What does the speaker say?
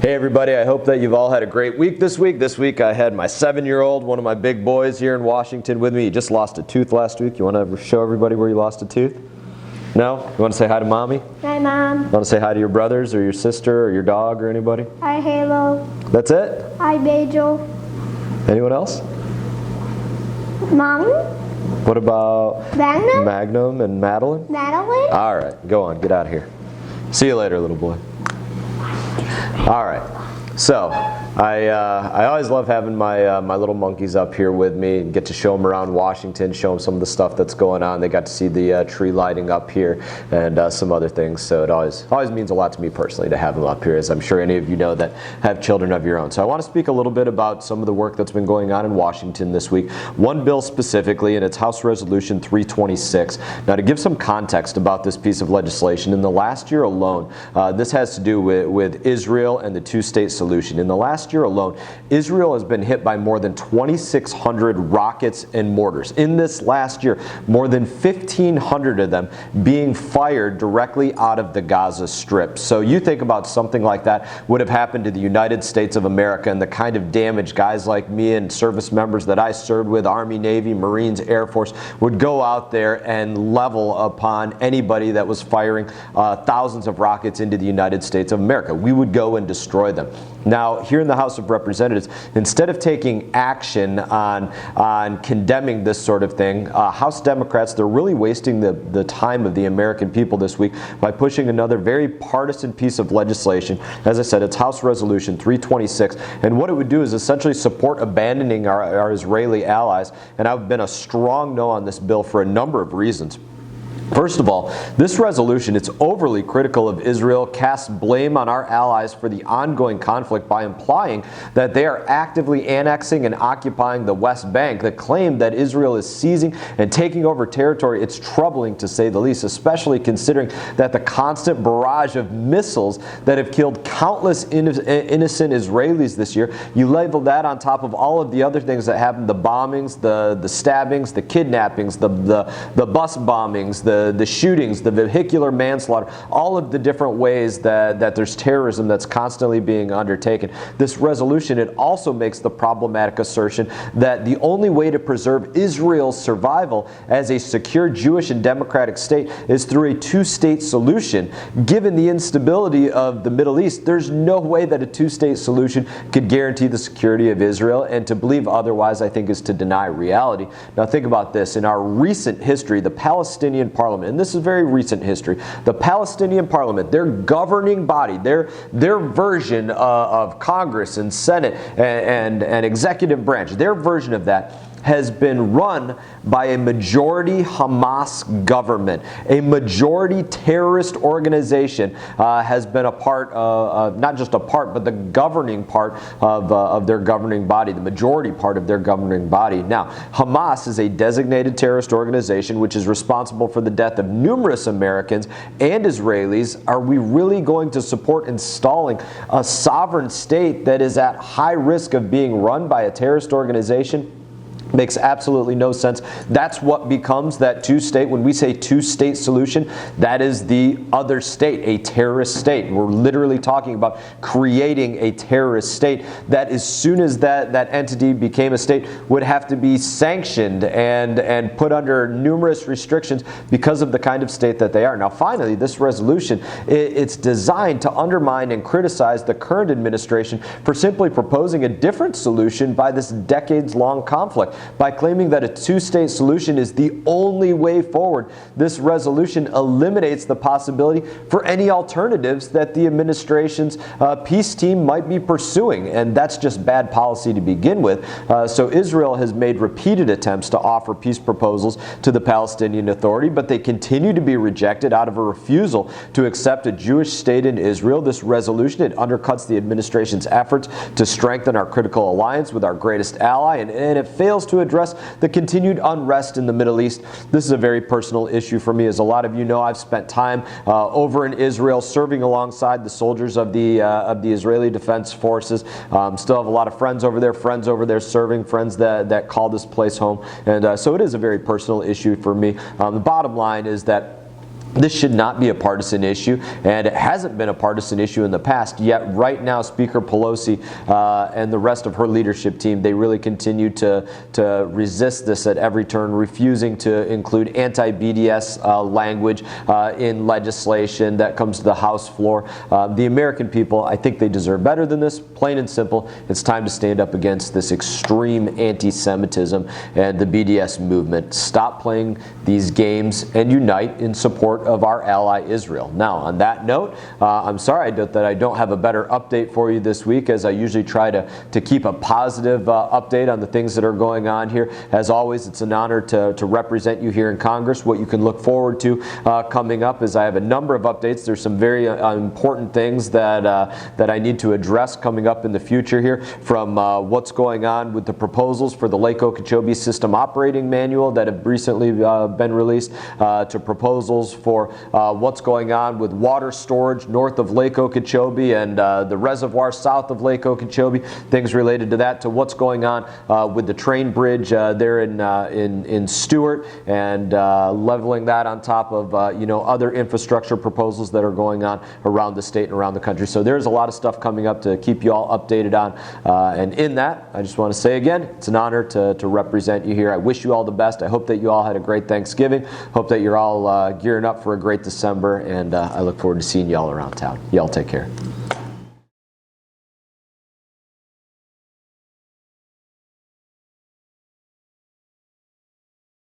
Hey everybody, I hope that you've all had a great week this week. This week I had my 7-year-old, one of my big boys here in Washington with me. He just lost a tooth last week. You want to show everybody where you lost a tooth? No? You want to say hi to Mommy? Hi, Mom. Want to say hi to your brothers or your sister or your dog or anybody? Hi, Halo. That's it? Hi, Bajel. Anyone else? Mommy? What about Magnum? Magnum and Madeline? Madeline? All right, go on, get out of here. See you later, little boy. All right, so I always love having my little monkeys up here with me and get to show them around Washington, show them some of the stuff that's going on. They got to see the tree lighting up here and some other things, so it always means a lot to me personally to have them up here, as I'm sure any of you know that have children of your own. So I want to speak a little bit about some of the work that's been going on in Washington this week. One bill specifically, and it's House Resolution 326. Now, to give some context about this piece of legislation, in the last year alone, this has to do with Israel and the two-state solution. In the last year alone, Israel has been hit by more than 2,600 rockets and mortars. In this last year, more than 1,500 of them being fired directly out of the Gaza Strip. So you think about something like that would have happened to the United States of America and the kind of damage guys like me and service members that I served with, Army, Navy, Marines, Air Force, would go out there and level upon anybody that was firing thousands of rockets into the United States of America. We would go and destroy them. Now, here in the House of Representatives, instead of taking action on condemning this sort of thing, House Democrats, they're really wasting the time of the American people this week by pushing another very partisan piece of legislation. As I said, it's House Resolution 326, and what it would do is essentially support abandoning our Israeli allies, and I've been a strong no on this bill for a number of reasons. First of all, this resolution, it's overly critical of Israel, casts blame on our allies for the ongoing conflict by implying that they are actively annexing and occupying the West Bank. The claim that Israel is seizing and taking over territory, it's troubling to say the least, especially considering that the constant barrage of missiles that have killed countless innocent Israelis this year, you label that on top of all of the other things that happened, the bombings, the stabbings, the kidnappings, the bus bombings, the shootings, the vehicular manslaughter, all of the different ways that there's terrorism that's constantly being undertaken. This resolution, it also makes the problematic assertion that the only way to preserve Israel's survival as a secure Jewish and democratic state is through a two-state solution. Given the instability of the Middle East, there's no way that a two-state solution could guarantee the security of Israel, and to believe otherwise, I think, is to deny reality. Now think about this. In our recent history, the Palestinian Parliament, and this is very recent history, the Palestinian Parliament, their governing body, their version of Congress and Senate and executive branch, their version of that has been run by a majority Hamas government. A majority terrorist organization has been a part of, not just a part, but the governing part of their governing body, the majority part of their governing body. Now, Hamas is a designated terrorist organization which is responsible for the death of numerous Americans and Israelis. Are we really going to support installing a sovereign state that is at high risk of being run by a terrorist organization? Makes absolutely no sense. That's what becomes that two-state. When we say two-state solution, that is the other state, a terrorist state. We're literally talking about creating a terrorist state that, as soon as that entity became a state, would have to be sanctioned and put under numerous restrictions because of the kind of state that they are. Now, finally, this resolution, it's designed to undermine and criticize the current administration for simply proposing a different solution by this decades-long conflict. By claiming that a two-state solution is the only way forward, this resolution eliminates the possibility for any alternatives that the administration's peace team might be pursuing, and that's just bad policy to begin with. So Israel has made repeated attempts to offer peace proposals to the Palestinian Authority, but they continue to be rejected out of a refusal to accept a Jewish state in Israel. This resolution, it undercuts the administration's efforts to strengthen our critical alliance with our greatest ally, and it fails to address the continued unrest in the Middle East. This is a very personal issue for me. As a lot of you know, I've spent time over in Israel serving alongside the soldiers of the Israeli Defense Forces. Still have a lot of friends over there serving, friends that call this place home. And so it is a very personal issue for me. The bottom line is that This should not be a partisan issue, and it hasn't been a partisan issue in the past, yet right now Speaker Pelosi and the rest of her leadership team, they really continue to resist this at every turn, refusing to include anti-BDS language in legislation that comes to the House floor. The American people, I think they deserve better than this, plain and simple. It's time to stand up against this extreme anti-Semitism and the BDS movement. Stop playing these games and unite in support of our ally Israel. Now, on that note, I'm sorry that I don't have a better update for you this week, as I usually try to keep a positive update on the things that are going on here. As always, it's an honor to represent you here in Congress. What you can look forward to coming up is I have a number of updates. There's some very important things that I need to address coming up in the future here, from what's going on with the proposals for the Lake Okeechobee System Operating Manual that have recently been released, to proposals for what's going on with water storage north of Lake Okeechobee and the reservoir south of Lake Okeechobee, things related to that, to what's going on with the train bridge there in Stewart, and leveling that on top of other infrastructure proposals that are going on around the state and around the country. So there's a lot of stuff coming up to keep you all updated on, and in that, I just want to say again, it's an honor to represent you here. I wish you all the best. I hope that you all had a great Thanksgiving. Hope that you're all gearing up for a great December, and I look forward to seeing you all around town. Y'all take care.